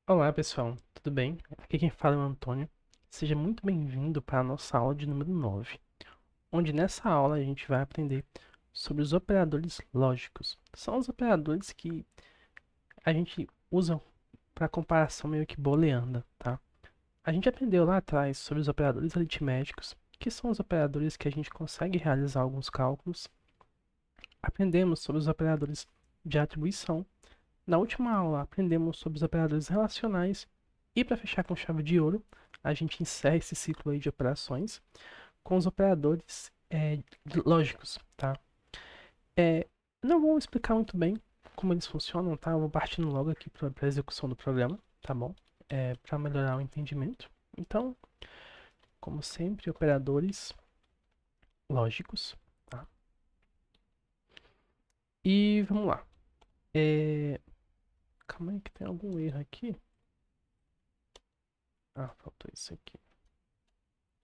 Olá pessoal, tudo bem? Aqui quem fala é o Antônio. Seja muito bem-vindo para a nossa aula de número 9, onde nessa aula a gente vai aprender sobre os operadores lógicos. São os operadores que a gente usa para comparação meio que booleana, tá? A gente aprendeu lá atrás sobre os operadores aritméticos, que são os operadores que a gente consegue realizar alguns cálculos. Aprendemos sobre os operadores de atribuição. Na última aula, aprendemos sobre os operadores relacionais e, para fechar com chave de ouro, a gente encerra esse ciclo aí de operações com os operadores lógicos, tá? É, não vou explicar muito bem como eles funcionam, tá? Eu vou partindo logo aqui para a execução do programa, tá bom? Para melhorar o entendimento. Então, como sempre, operadores lógicos, tá? E vamos lá. Calma aí que tem algum erro aqui. Ah, faltou isso aqui.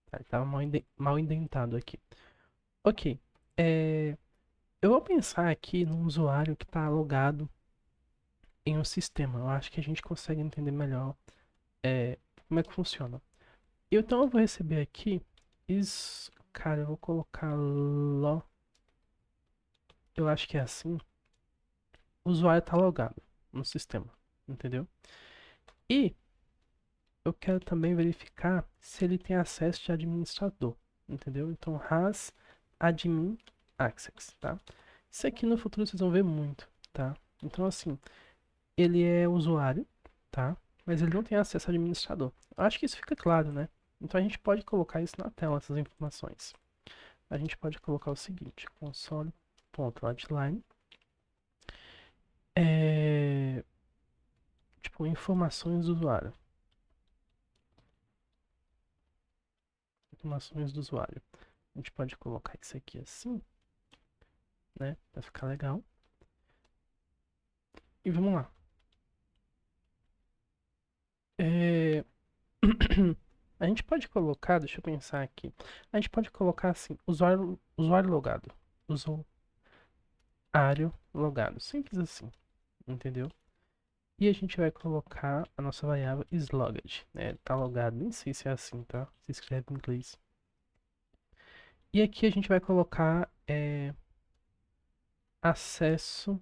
Tá, ele estava mal indentado aqui. Ok. É, eu vou pensar aqui num usuário que está logado em um sistema. Eu acho que a gente consegue entender melhor como é que funciona. Então eu vou receber aqui. Cara, eu vou colocar Eu acho que é assim. O usuário está logado no sistema. Entendeu? E eu quero também verificar se ele tem acesso de administrador. Entendeu? Então, has admin access, tá? Isso aqui no futuro vocês vão ver muito, tá? Então, assim, ele é usuário, tá? Mas ele não tem acesso ao administrador. Eu acho que isso fica claro, né? Então a gente pode colocar isso na tela, essas informações. A gente pode colocar o seguinte: console.outline, é, tipo, informações do usuário. Informações do usuário. A gente pode colocar isso aqui assim, né? Pra ficar legal. E vamos lá. É... A gente pode colocar, deixa eu pensar aqui. A gente pode colocar assim, usuário logado. Usuário logado. Simples assim, entendeu? E a gente vai colocar a nossa variável isLogged, né? Tá logado, nem sei se é assim, tá? Se escreve em inglês. E aqui a gente vai colocar acesso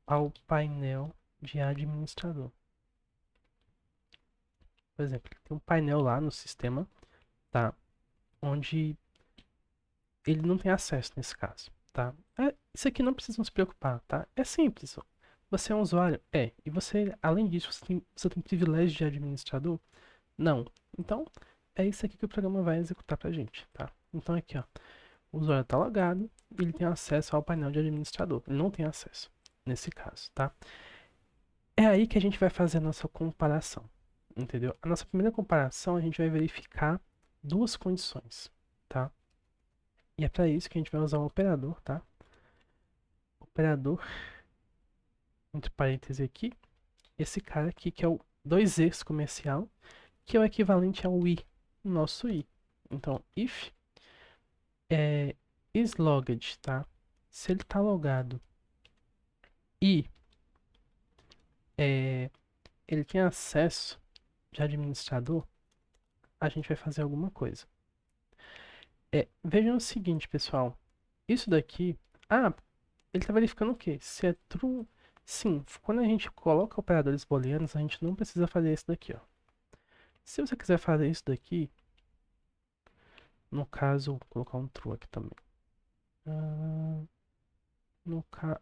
ao painel de administrador. Por exemplo, tem um painel lá no sistema, tá? Onde ele não tem acesso nesse caso, tá? Isso aqui não precisa se preocupar, tá? É simples. Você é um usuário? É. E você, além disso, você tem privilégio de administrador? Não. Então, é isso aqui que o programa vai executar pra gente, tá? Então aqui, ó, o usuário está logado e ele tem acesso ao painel de administrador. Ele não tem acesso nesse caso, tá? É aí que a gente vai fazer a nossa comparação, entendeu? A nossa primeira comparação a gente vai verificar duas condições, tá? E é para isso que a gente vai usar um operador, tá? Operador, entre parênteses aqui, esse cara aqui que é o 2es comercial, que é o equivalente ao i, o nosso i. Então, if isLogged, tá? Se ele está logado e ele tem acesso de administrador, a gente vai fazer alguma coisa. Vejam o seguinte, pessoal. Isso daqui. Ah, ele está verificando o quê? Se é true. Sim, quando a gente coloca operadores booleanos, a gente não precisa fazer isso daqui, ó. Se você quiser fazer isso daqui, no caso, vou colocar um true aqui também.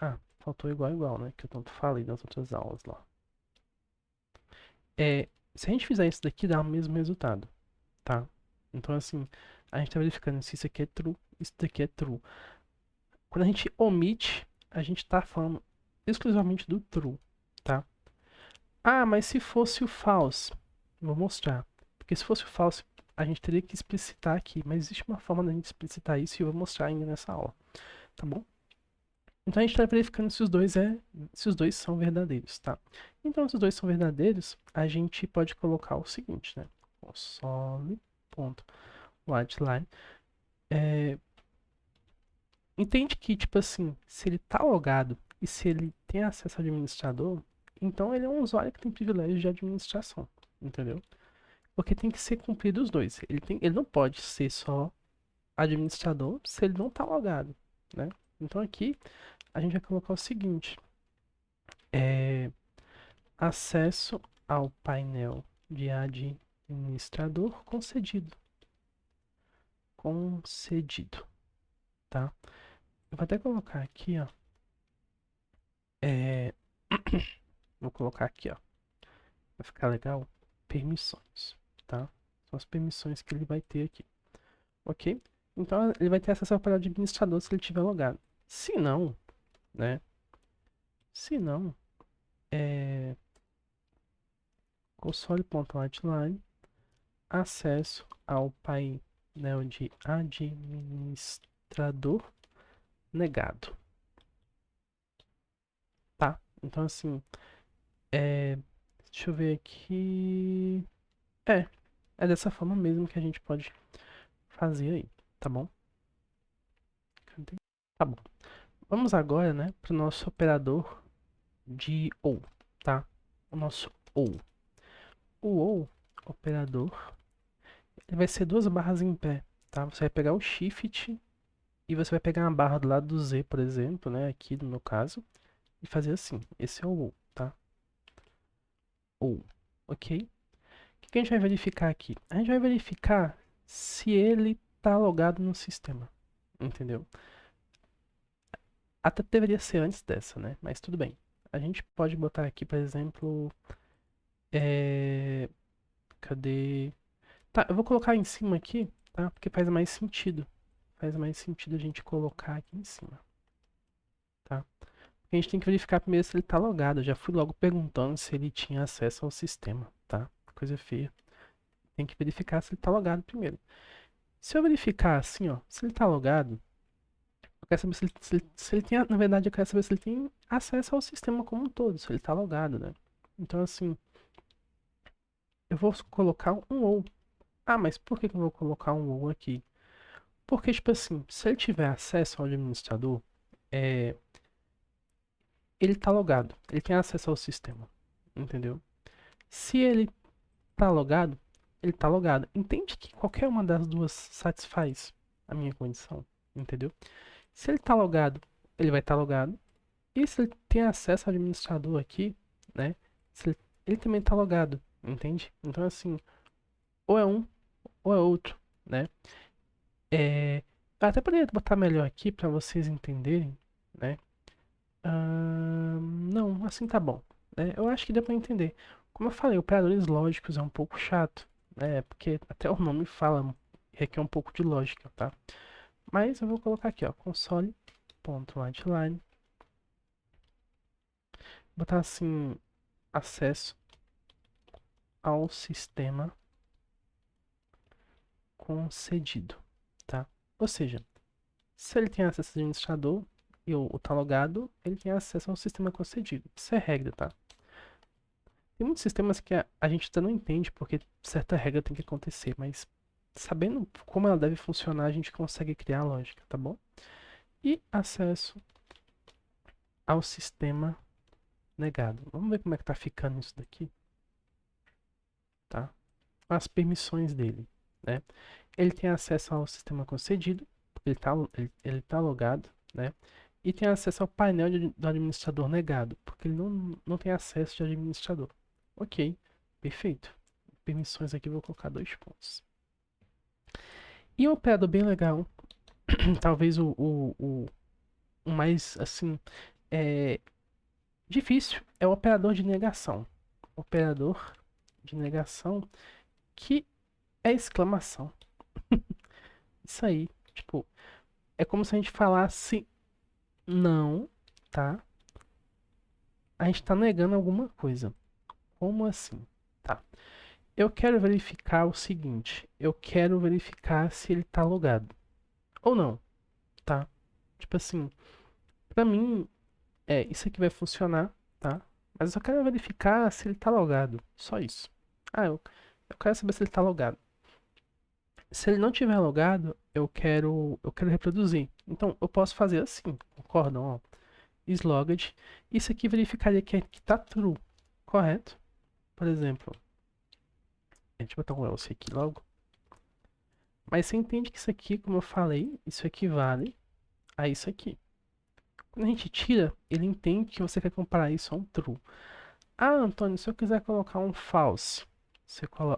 Ah, faltou igual, né? Que eu tanto falei nas outras aulas lá. Se a gente fizer isso daqui, dá o mesmo resultado, tá? Então, assim, a gente tá verificando se isso aqui é true, isso daqui é true. Quando a gente omite, a gente tá falando exclusivamente do true, tá? Ah, mas se fosse o false, vou mostrar. Porque se fosse o false, a gente teria que explicitar aqui, mas existe uma forma da gente explicitar isso e eu vou mostrar ainda nessa aula, tá bom? Então a gente está verificando se os dois são verdadeiros, tá? Então, se os dois são verdadeiros, a gente pode colocar o seguinte, né? Console.writeLine. Entende que, tipo assim, se ele tá logado e se ele tem acesso ao administrador, Então ele é um usuário que tem privilégio de administração, entendeu? Porque tem que ser cumprido os dois. Ele não pode ser só administrador se ele não está logado, né? Então aqui a gente vai colocar o seguinte: é, acesso ao painel de administrador concedido. Concedido, tá? Eu vou até colocar aqui, ó. Vou colocar aqui, ó. Vai ficar legal. Permissões, tá? São as permissões que ele vai ter aqui, ok? Então ele vai ter acesso ao painel de administrador se ele tiver logado. Se não, né? Se não, console.outline, acesso ao painel de administrador negado, tá? Então assim, deixa eu ver aqui. É dessa forma mesmo que a gente pode fazer aí, tá bom? Cadê? Tá bom. Vamos agora, né, para o nosso operador de OU, tá? O nosso OU. O OU, operador, ele vai ser duas barras em pé, tá? Você vai pegar o Shift e você vai pegar uma barra do lado do Z, por exemplo, né, aqui no meu caso, e fazer assim. Esse é o OU, tá? OU, ok? O que a gente vai verificar aqui? A gente vai verificar se ele tá logado no sistema, entendeu? Até deveria ser antes dessa, né? Mas tudo bem. A gente pode botar aqui, por exemplo, cadê? Tá, eu vou colocar em cima aqui, tá? Porque faz mais sentido. Faz mais sentido a gente colocar aqui em cima, tá? Porque a gente tem que verificar primeiro se ele tá logado. Eu já fui logo perguntando se ele tinha acesso ao sistema, tá? Coisa feia. Tem que verificar se ele tá logado primeiro. Se eu verificar assim, ó, se ele tá logado, eu quero saber se ele tem, na verdade, eu quero saber se ele tem acesso ao sistema como um todo, se ele tá logado, né? Então, assim, eu vou colocar um ou. Ah, mas por que que eu vou colocar um ou aqui? Porque, tipo assim, se ele tiver acesso ao administrador, é, ele tá logado, ele tem acesso ao sistema, entendeu? Se ele tá logado, ele tá logado. Entende que qualquer uma das duas satisfaz a minha condição, entendeu? Se ele tá logado, ele vai estar logado. E se ele tem acesso ao administrador aqui, né? Se ele também tá logado, entende? Então, assim, ou é um ou é outro, né? Eu até poderia botar melhor aqui para vocês entenderem, né? Não, assim tá bom, né? Eu acho que deu para entender. Como eu falei, operadores lógicos é um pouco chato, né? Porque até o nome fala, requer um pouco de lógica, tá? Mas eu vou colocar aqui, ó, console.outline, botar assim, acesso ao sistema concedido, tá? Ou seja, se ele tem acesso ao administrador e o tá logado, ele tem acesso ao sistema concedido. Isso é regra, tá? Tem muitos sistemas que a gente ainda não entende porque certa regra tem que acontecer, mas sabendo como ela deve funcionar, a gente consegue criar a lógica, tá bom? E acesso ao sistema negado. Vamos ver como é que tá ficando isso daqui, tá? As permissões dele, né? Ele tem acesso ao sistema concedido, porque ele tá logado, né? E tem acesso ao painel do administrador negado, porque ele não tem acesso de administrador. Ok, perfeito. Permissões aqui, eu vou colocar 2 pontos. E um operador bem legal, talvez o mais, assim, é, difícil, é o operador de negação. Operador de negação que é exclamação. Isso aí, tipo, é como se a gente falasse não, tá? A gente tá negando alguma coisa. Como assim? Tá. Eu quero verificar o seguinte. Eu quero verificar se ele tá logado. Ou não, tá? Tipo assim, pra mim, isso aqui vai funcionar, tá? Mas eu só quero verificar se ele tá logado. Só isso. Ah, eu quero saber se ele tá logado. Se ele não tiver logado, eu quero reproduzir. Então, eu posso fazer assim, concordam? Ó, is logged. Isso aqui verificaria que tá true, correto? Por exemplo, a gente vai botar um else aqui logo. Mas você entende que isso aqui, como eu falei, isso equivale a isso aqui. Quando a gente tira, ele entende que você quer comparar isso a um true. Ah, Antônio, se eu quiser colocar um false,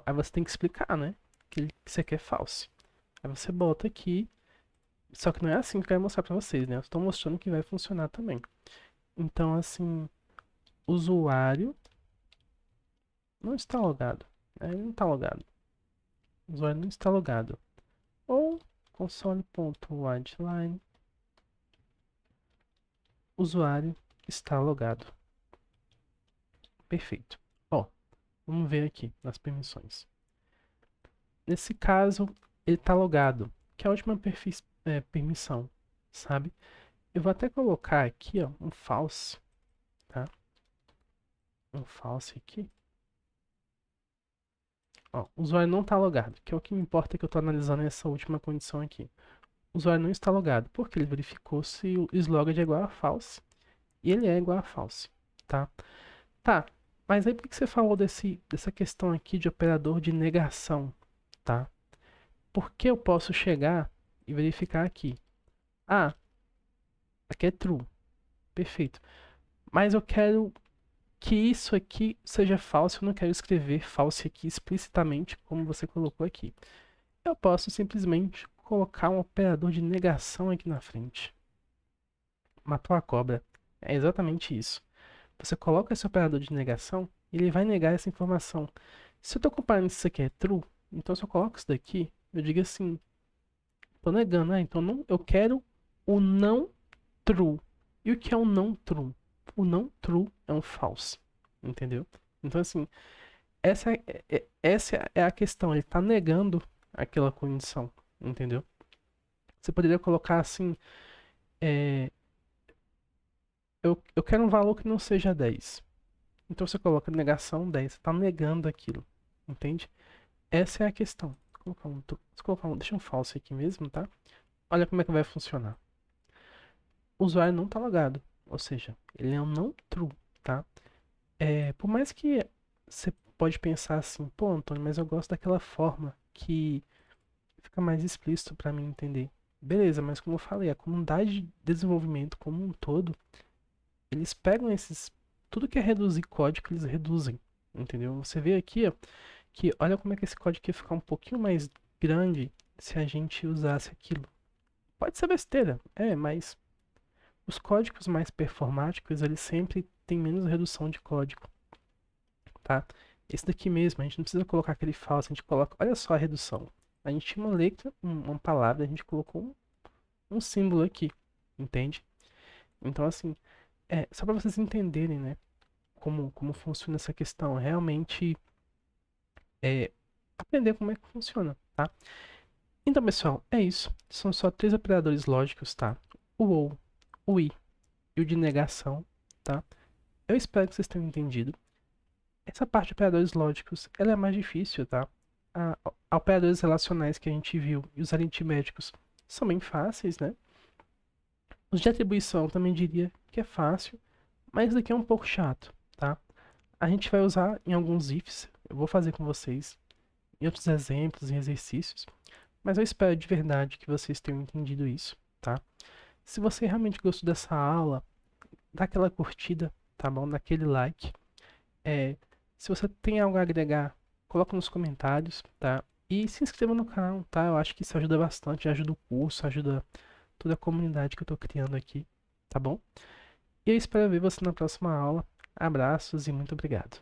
aí você tem que explicar, né? Que você quer false. Aí você bota aqui. Só que não é assim que eu quero mostrar pra vocês, né? Eu estou mostrando que vai funcionar também. Então, assim, usuário não está logado. Ele não está logado. O usuário não está logado. Ou console.wildline usuário está logado. Perfeito. Ó, vamos ver aqui nas permissões. Nesse caso, ele está logado, que é a última permissão, sabe? Eu vou até colocar aqui, ó, um false, tá? Um false aqui. Ó, o usuário não está logado, que é o que me importa que eu estou analisando essa última condição aqui. O usuário não está logado, porque ele verificou se o slogad é igual a false, e ele é igual a false, tá? Tá, mas aí por que você falou dessa questão aqui de operador de negação, tá? Porque eu posso chegar e verificar aqui. Ah, aqui é true, perfeito. Mas eu quero que isso aqui seja false, eu não quero escrever false aqui explicitamente, como você colocou aqui. Eu posso simplesmente colocar um operador de negação aqui na frente. Matou a cobra. É exatamente isso. Você coloca esse operador de negação, ele vai negar essa informação. Se eu estou comparando isso aqui é true, então se eu coloco isso daqui, eu digo assim, estou negando, então não, eu quero o não true. E o que é um não true? O não true é um false, entendeu? Então assim, essa é a questão, ele está negando aquela condição, entendeu? Você poderia colocar assim, é, eu quero um valor que não seja 10. Então você coloca negação 10, você está negando aquilo, entende? Essa é a questão. Deixa um false aqui mesmo, tá? Olha como é que vai funcionar. O usuário não está logado, ou seja, ele é um não true, tá? Por mais que você pode pensar assim, pô, Antônio, mas eu gosto daquela forma que fica mais explícito para mim entender. Beleza, mas como eu falei, a comunidade de desenvolvimento como um todo, eles pegam tudo que é reduzir código, eles reduzem, entendeu? Você vê aqui, ó, que olha como é que esse código ia ficar um pouquinho mais grande se a gente usasse aquilo. Pode ser besteira, mas os códigos mais performáticos, eles sempre têm menos redução de código, tá? Esse daqui mesmo, a gente não precisa colocar aquele false, a gente coloca, olha só a redução. A gente tinha uma letra, uma palavra, a gente colocou um símbolo aqui, entende? Então, assim, só para vocês entenderem, né, como funciona essa questão, realmente aprender como é que funciona, tá? Então, pessoal, é isso. São só 3 operadores lógicos, tá? O ou, o i e o de negação, tá? Eu espero que vocês tenham entendido. Essa parte de operadores lógicos, ela é mais difícil, tá? A operadores relacionais que a gente viu e os aritméticos são bem fáceis, né? Os de atribuição eu também diria que é fácil, mas isso daqui é um pouco chato, tá? A gente vai usar em alguns ifs, eu vou fazer com vocês, em outros exemplos, em exercícios, mas eu espero de verdade que vocês tenham entendido isso, tá? Se você realmente gostou dessa aula, dá aquela curtida, tá bom? Dá aquele like. Se você tem algo a agregar, coloca nos comentários, tá? E se inscreva no canal, tá? Eu acho que isso ajuda bastante, ajuda o curso, ajuda toda a comunidade que eu tô criando aqui, tá bom? E eu espero ver você na próxima aula. Abraços e muito obrigado.